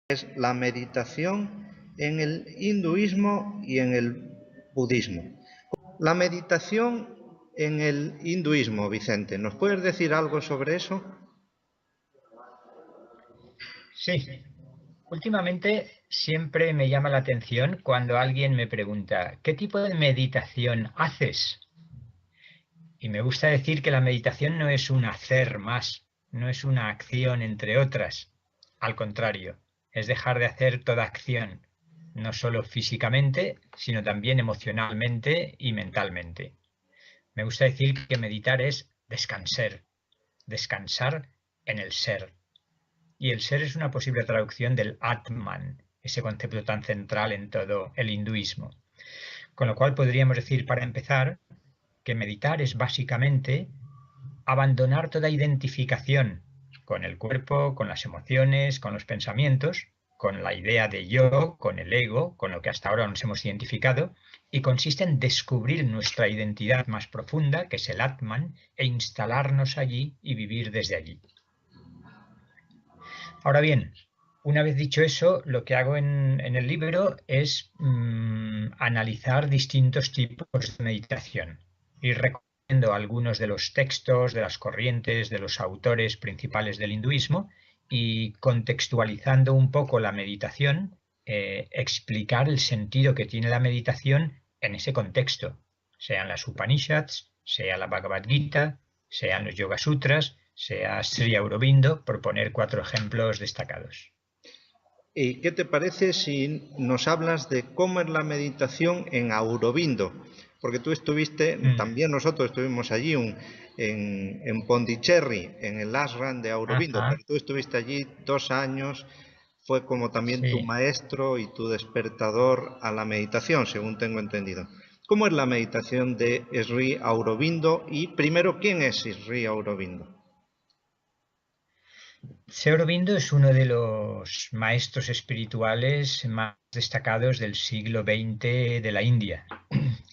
es la meditación en el hinduismo y en el budismo. La meditación en el hinduismo, Vicente, ¿nos puedes decir algo sobre eso? Sí, últimamente siempre me llama la atención cuando alguien me pregunta, ¿qué tipo de meditación haces? Y me gusta decir que la meditación no es un hacer más, no es una acción entre otras. Al contrario, es dejar de hacer toda acción, no solo físicamente, sino también emocionalmente y mentalmente. Me gusta decir que meditar es descansar, descansar en el ser. Y el ser es una posible traducción del Atman, ese concepto tan central en todo el hinduismo. Con lo cual podríamos decir, para empezar, que meditar es básicamente abandonar toda identificación con el cuerpo, con las emociones, con los pensamientos, con la idea de yo, con el ego, con lo que hasta ahora nos hemos identificado, y consiste en descubrir nuestra identidad más profunda, que es el Atman, e instalarnos allí y vivir desde allí. Ahora bien, una vez dicho eso, lo que hago en el libro es analizar distintos tipos de meditación y recomiendo algunos de los textos, de las corrientes, de los autores principales del hinduismo y contextualizando un poco la meditación, explicar el sentido que tiene la meditación en ese contexto, sean las Upanishads, sea la Bhagavad Gita, sean los Yoga Sutras, sea Sri Aurobindo, por poner 4 ejemplos destacados. ¿Y qué te parece si nos hablas de cómo es la meditación en Aurobindo? Porque tú estuviste, Mm. también nosotros estuvimos allí en Pondicherry, en el ashram de Aurobindo, Ajá, pero tú estuviste allí 2 años, fue como también tu sí. maestro y tu despertador a la meditación, según tengo entendido. ¿Cómo es la meditación de Sri Aurobindo? Y primero, ¿quién es Sri Aurobindo? Sri Aurobindo es uno de los maestros espirituales más destacados del siglo XX de la India.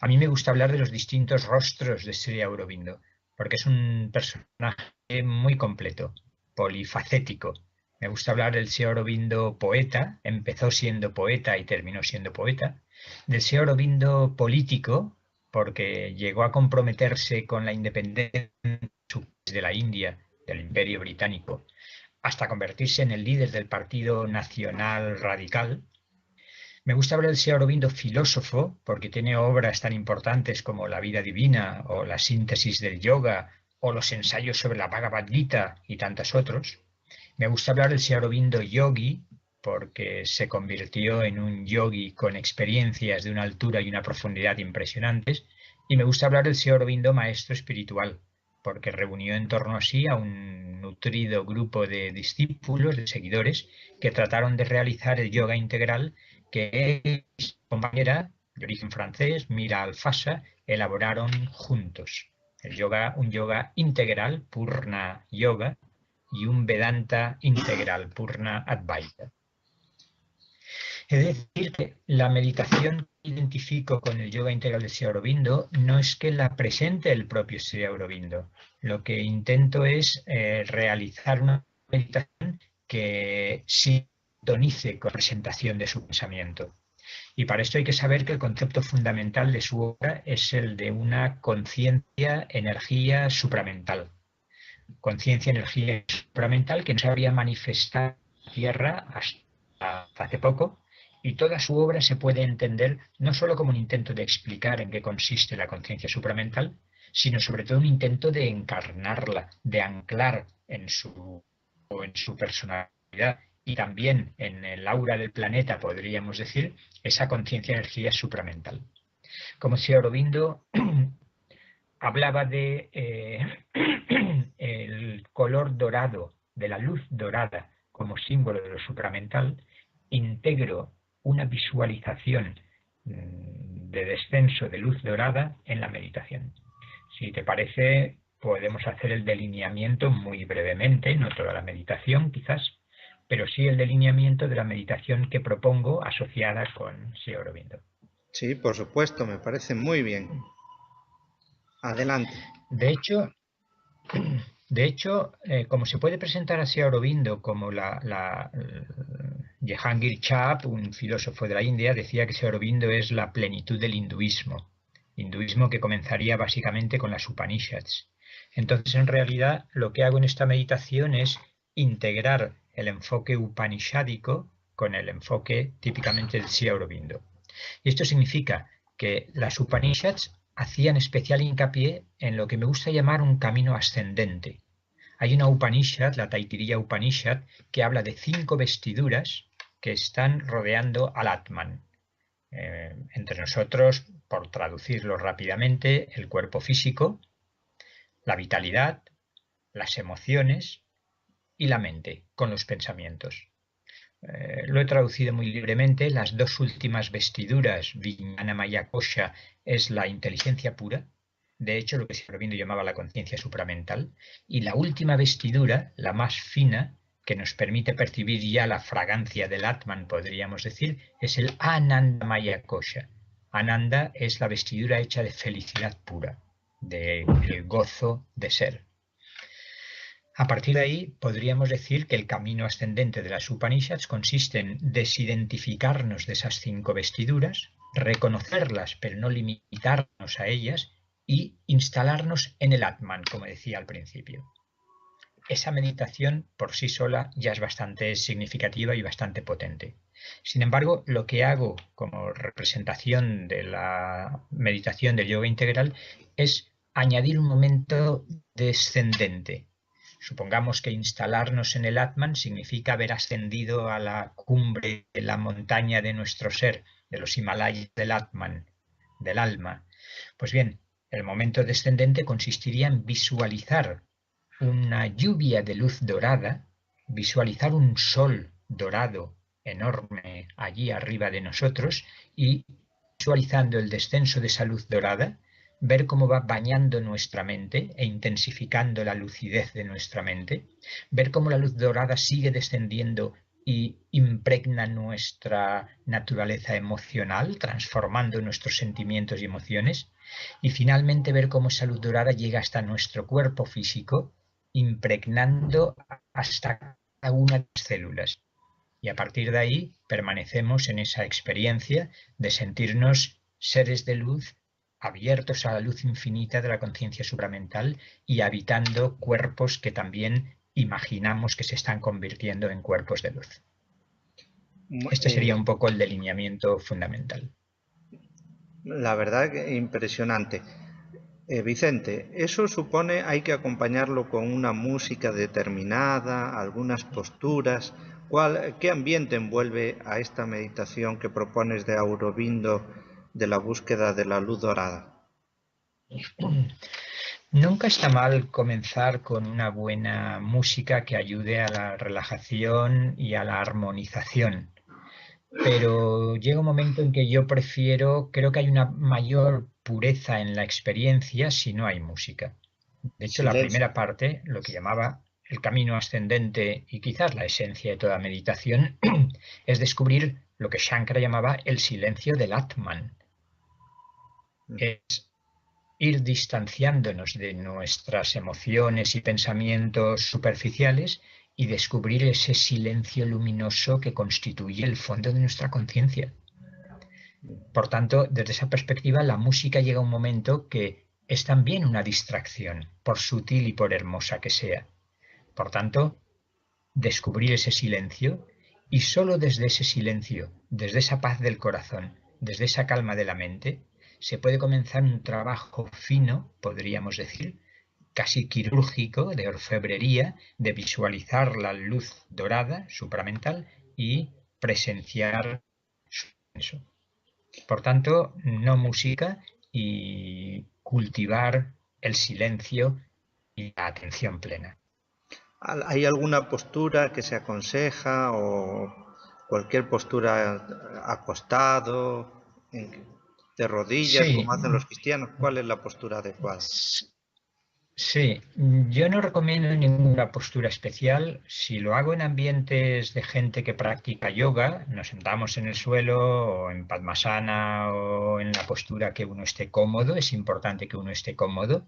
A mí me gusta hablar de los distintos rostros de Sri Aurobindo, porque es un personaje muy completo, polifacético. Me gusta hablar del Sri Aurobindo poeta, empezó siendo poeta y terminó siendo poeta, del Sri Aurobindo político, porque llegó a comprometerse con la independencia de la India, del Imperio Británico, hasta convertirse en el líder del Partido Nacional Radical. Me gusta hablar del señor Aurobindo filósofo, porque tiene obras tan importantes como La vida divina o La síntesis del yoga o los ensayos sobre la Bhagavad Gita y tantos otros. Me gusta hablar del señor Aurobindo yogi, porque se convirtió en un yogi con experiencias de una altura y una profundidad impresionantes. Y me gusta hablar del señor Aurobindo maestro espiritual, porque reunió en torno a sí a un nutrido grupo de discípulos, de seguidores, que trataron de realizar el yoga integral que su compañera de origen francés, Mira Alfasa, elaboraron juntos. El yoga, un yoga integral, Purna Yoga, y un Vedanta integral, Purna Advaita. Es decir, que la meditación que identifico con el yoga integral de Sri Aurobindo no es que la presente el propio Sri Aurobindo. Lo que intento es realizar una meditación que sintonice con la presentación de su pensamiento. Y para esto hay que saber que el concepto fundamental de su obra es el de una conciencia, energía supramental. Conciencia, energía supramental que no se había manifestado en la Tierra hasta hace poco. Y toda su obra se puede entender no solo como un intento de explicar en qué consiste la conciencia supramental, sino sobre todo un intento de encarnarla, de anclar en su personalidad y también en el aura del planeta, podríamos decir, esa conciencia energía supramental. Como si Aurobindo hablaba de el color dorado, de la luz dorada como símbolo de lo supramental, integro una visualización de descenso de luz dorada en la meditación. Si te parece, podemos hacer el delineamiento muy brevemente, no toda la meditación quizás, pero sí el delineamiento de la meditación que propongo asociada con Sri Aurobindo. Sí, por supuesto, me parece muy bien. Adelante. De hecho, como se puede presentar a Sri Aurobindo como Jehangir Chap, un filósofo de la India, decía que Sri Aurobindo es la plenitud del hinduismo que comenzaría básicamente con las Upanishads. Entonces, en realidad, lo que hago en esta meditación es integrar el enfoque upanishádico con el enfoque típicamente del Sri Aurobindo. Y esto significa que las Upanishads hacían especial hincapié en lo que me gusta llamar un camino ascendente. Hay una Upanishad, la Taittiriya Upanishad, que habla de 5 vestiduras que están rodeando al Atman. Entre nosotros, por traducirlo rápidamente, el cuerpo físico, la vitalidad, las emociones y la mente, con los pensamientos. Lo he traducido muy libremente. Las 2 últimas vestiduras, Vijnana Maya Kosha, es la inteligencia pura, de hecho lo que Sri Aurobindo llamaba la conciencia supramental, y la última vestidura, la más fina, que nos permite percibir ya la fragancia del Atman, podríamos decir, es el Ananda Maya Kosha. Ananda es la vestidura hecha de felicidad pura, del gozo de ser. A partir de ahí, podríamos decir que el camino ascendente de las Upanishads consiste en desidentificarnos de esas 5 vestiduras, reconocerlas pero no limitarnos a ellas y instalarnos en el Atman, como decía al principio. Esa meditación por sí sola ya es bastante significativa y bastante potente. Sin embargo, lo que hago como representación de la meditación del yoga integral es añadir un momento descendente. Supongamos que instalarnos en el Atman significa haber ascendido a la cumbre de la montaña de nuestro ser, de los Himalayas del Atman, del alma. Pues bien, el momento descendente consistiría en visualizar una lluvia de luz dorada, visualizar un sol dorado enorme allí arriba de nosotros y visualizando el descenso de esa luz dorada, ver cómo va bañando nuestra mente e intensificando la lucidez de nuestra mente, ver cómo la luz dorada sigue descendiendo y impregna nuestra naturaleza emocional, transformando nuestros sentimientos y emociones, y finalmente ver cómo esa luz dorada llega hasta nuestro cuerpo físico, impregnando hasta cada una de las células. Y a partir de ahí permanecemos en esa experiencia de sentirnos seres de luz, abiertos a la luz infinita de la conciencia supramental y habitando cuerpos que también imaginamos que se están convirtiendo en cuerpos de luz. Este sería un poco el delineamiento fundamental. La verdad que impresionante. Vicente, eso supone hay que acompañarlo con una música determinada, algunas posturas. ¿Qué ambiente envuelve a esta meditación que propones de Aurobindo de la búsqueda de la luz dorada? Nunca está mal comenzar con una buena música que ayude a la relajación y a la armonización. Pero llega un momento en que yo creo que hay una mayor pureza en la experiencia si no hay música. De hecho, la primera parte, lo que llamaba el camino ascendente y quizás la esencia de toda meditación, es descubrir lo que Shankara llamaba el silencio del Atman. Es ir distanciándonos de nuestras emociones y pensamientos superficiales y descubrir ese silencio luminoso que constituye el fondo de nuestra conciencia. Por tanto, desde esa perspectiva, la música llega a un momento que es también una distracción, por sutil y por hermosa que sea. Por tanto, descubrir ese silencio y solo desde ese silencio, desde esa paz del corazón, desde esa calma de la mente, se puede comenzar un trabajo fino, podríamos decir, casi quirúrgico, de orfebrería, de visualizar la luz dorada, supramental, y presenciar eso. Por tanto, no música y cultivar el silencio y la atención plena. ¿Hay alguna postura que se aconseja o cualquier postura acostado, de rodillas, Sí. como hacen los cristianos? ¿Cuál es la postura adecuada? Sí, yo no recomiendo ninguna postura especial. Si lo hago en ambientes de gente que practica yoga, nos sentamos en el suelo o en Padmasana o en la postura que uno esté cómodo. Es importante que uno esté cómodo.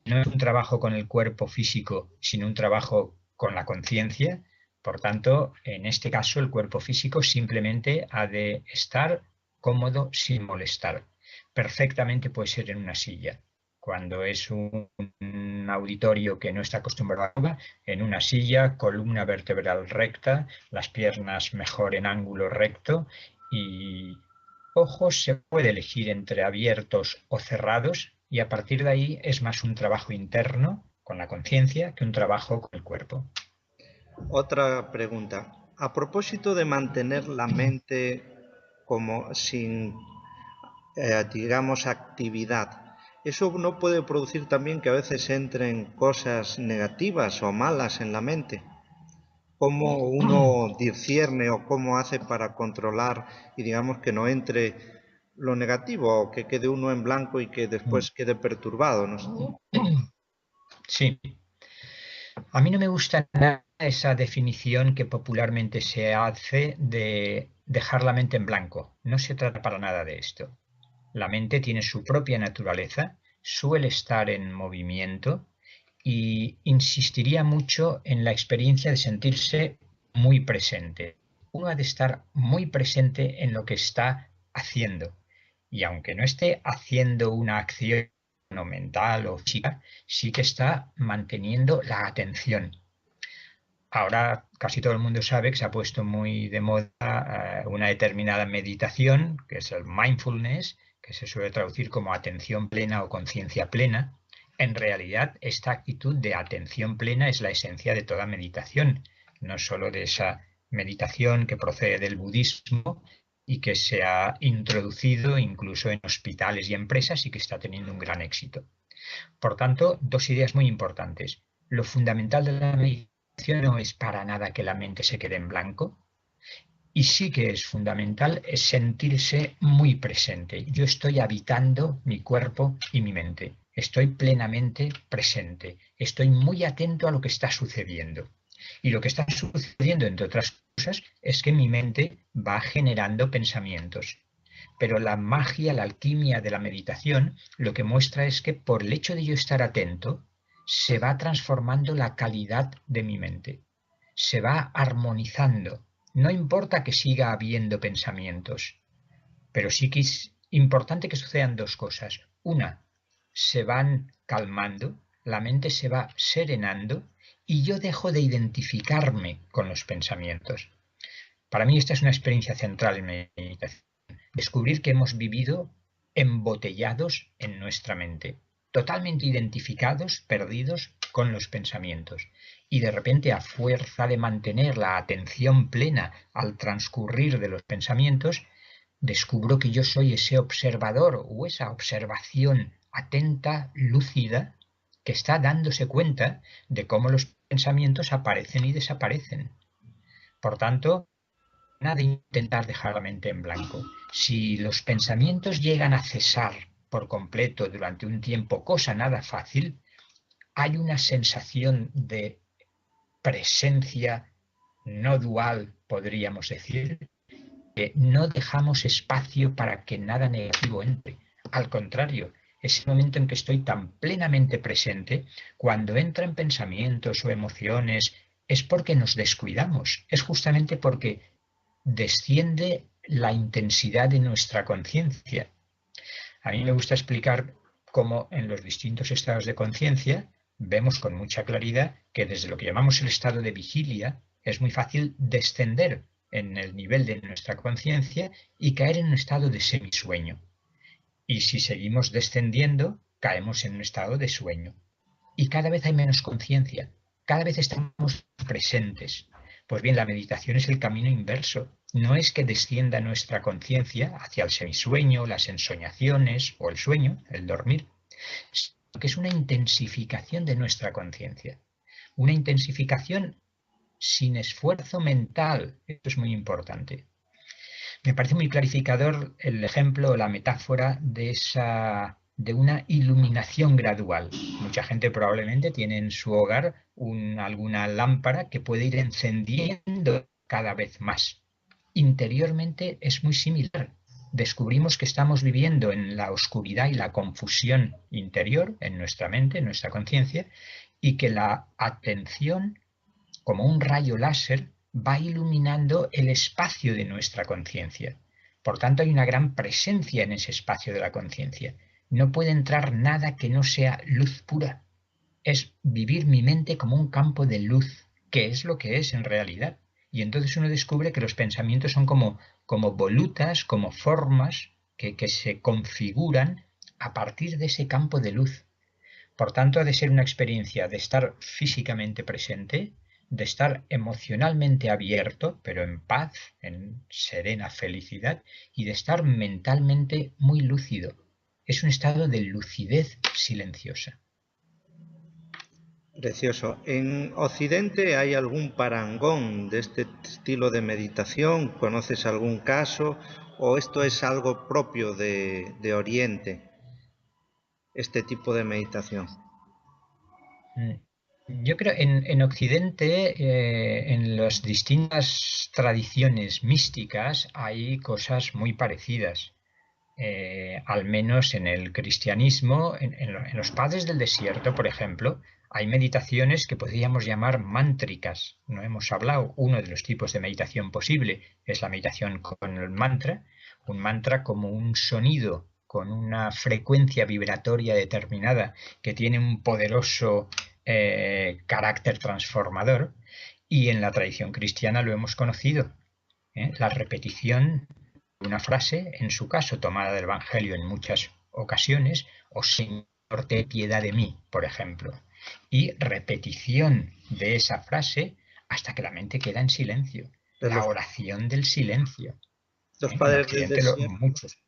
No es un trabajo con el cuerpo físico, sino un trabajo con la conciencia. Por tanto, en este caso, el cuerpo físico simplemente ha de estar cómodo sin molestar. Perfectamente puede ser en una silla. Cuando es un auditorio que no está acostumbrado a yoga, en una silla, columna vertebral recta, las piernas mejor en ángulo recto y ojos se puede elegir entre abiertos o cerrados y a partir de ahí es más un trabajo interno con la conciencia que un trabajo con el cuerpo. Otra pregunta. A propósito de mantener la mente como sin, digamos, actividad, ¿eso no puede producir también que a veces entren cosas negativas o malas en la mente? ¿Cómo uno discierne o cómo hace para controlar y digamos que no entre lo negativo o que quede uno en blanco y que después quede perturbado? No sé. Sí, a mí no me gusta nada esa definición que popularmente se hace de dejar la mente en blanco. No se trata para nada de esto. La mente tiene su propia naturaleza, suele estar en movimiento y insistiría mucho en la experiencia de sentirse muy presente. Uno ha de estar muy presente en lo que está haciendo. Y aunque no esté haciendo una acción mental o física, sí que está manteniendo la atención. Ahora casi todo el mundo sabe que se ha puesto muy de moda una determinada meditación, que es el mindfulness, que se suele traducir como atención plena o conciencia plena. En realidad, esta actitud de atención plena es la esencia de toda meditación, no solo de esa meditación que procede del budismo y que se ha introducido incluso en hospitales y empresas y que está teniendo un gran éxito. Por tanto, dos ideas muy importantes. Lo fundamental de la meditación no es para nada que la mente se quede en blanco, y sí que es fundamental es sentirse muy presente. Yo estoy habitando mi cuerpo y mi mente. Estoy plenamente presente. Estoy muy atento a lo que está sucediendo. Y lo que está sucediendo, entre otras cosas, es que mi mente va generando pensamientos. Pero la magia, la alquimia de la meditación, lo que muestra es que por el hecho de yo estar atento, se va transformando la calidad de mi mente. Se va armonizando. No importa que siga habiendo pensamientos, pero sí que es importante que sucedan dos cosas. Una, se van calmando, la mente se va serenando y yo dejo de identificarme con los pensamientos. Para mí esta es una experiencia central en mi meditación. Descubrir que hemos vivido embotellados en nuestra mente, totalmente identificados, perdidos con los pensamientos. Y de repente, a fuerza de mantener la atención plena al transcurrir de los pensamientos, descubro que yo soy ese observador o esa observación atenta, lúcida, que está dándose cuenta de cómo los pensamientos aparecen y desaparecen. Por tanto, nada de intentar dejar la mente en blanco. Si los pensamientos llegan a cesar por completo durante un tiempo, cosa nada fácil, hay una sensación de presencia no dual, podríamos decir, que no dejamos espacio para que nada negativo entre. Al contrario, es el momento en que estoy tan plenamente presente, cuando entran pensamientos o emociones, es porque nos descuidamos, es justamente porque desciende la intensidad de nuestra conciencia. A mí me gusta explicar cómo en los distintos estados de conciencia vemos con mucha claridad que desde lo que llamamos el estado de vigilia es muy fácil descender en el nivel de nuestra conciencia y caer en un estado de semisueño. Y si seguimos descendiendo, caemos en un estado de sueño. Y cada vez hay menos conciencia, cada vez estamos presentes. Pues bien, la meditación es el camino inverso. No es que descienda nuestra conciencia hacia el semisueño, las ensoñaciones o el sueño, el dormir, sino que es una intensificación de nuestra conciencia. Una intensificación sin esfuerzo mental. Esto es muy importante. Me parece muy clarificador el ejemplo o la metáfora de una iluminación gradual. Mucha gente probablemente tiene en su hogar alguna lámpara que puede ir encendiendo cada vez más. Interiormente es muy similar. Descubrimos que estamos viviendo en la oscuridad y la confusión interior, en nuestra mente, en nuestra conciencia, y que la atención, como un rayo láser, va iluminando el espacio de nuestra conciencia. Por tanto, hay una gran presencia en ese espacio de la conciencia. No puede entrar nada que no sea luz pura. Es vivir mi mente como un campo de luz, que es lo que es en realidad. Y entonces uno descubre que los pensamientos son como volutas, como formas que se configuran a partir de ese campo de luz. Por tanto, ha de ser una experiencia de estar físicamente presente, de estar emocionalmente abierto, pero en paz, en serena felicidad, y de estar mentalmente muy lúcido. Es un estado de lucidez silenciosa. Precioso. ¿En Occidente hay algún parangón de este estilo de meditación? ¿Conoces algún caso? ¿O esto es algo propio de Oriente, este tipo de meditación? Yo creo en Occidente, en las distintas tradiciones místicas, hay cosas muy parecidas. Al menos en el cristianismo, en los padres del desierto, por ejemplo, hay meditaciones que podríamos llamar mántricas. No hemos hablado, uno de los tipos de meditación posible es la meditación con el mantra, un mantra como un sonido con una frecuencia vibratoria determinada que tiene un poderoso carácter transformador, y en la tradición cristiana lo hemos conocido. La repetición una frase, en su caso tomada del Evangelio en muchas ocasiones, o Señor, ten piedad de mí, por ejemplo, y repetición de esa frase hasta que la mente queda en silencio. De La oración del silencio. los En padres del Occidente desierto, muchos.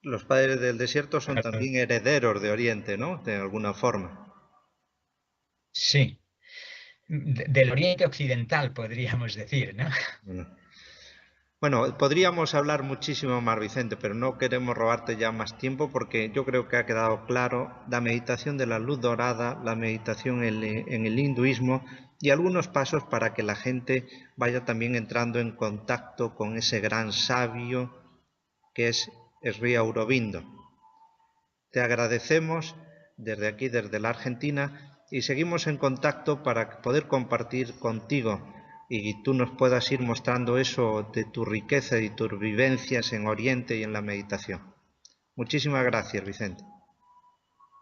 los padres del desierto son también herederos de Oriente, ¿no? De alguna forma. Sí, del Oriente Occidental podríamos decir, ¿no? Bueno, Bueno, podríamos hablar muchísimo más, Vicente, pero no queremos robarte ya más tiempo porque yo creo que ha quedado claro la meditación de la luz dorada, la meditación en el hinduismo y algunos pasos para que la gente vaya también entrando en contacto con ese gran sabio que es Sri Aurobindo. Te agradecemos desde aquí, desde la Argentina, y seguimos en contacto para poder compartir contigo y tú nos puedas ir mostrando eso de tu riqueza y tus vivencias en Oriente y en la meditación. Muchísimas gracias, Vicente.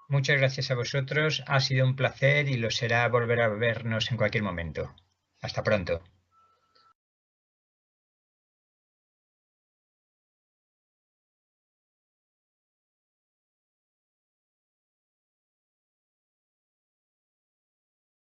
Muchas gracias a vosotros. Ha sido un placer y lo será volver a vernos en cualquier momento. Hasta pronto.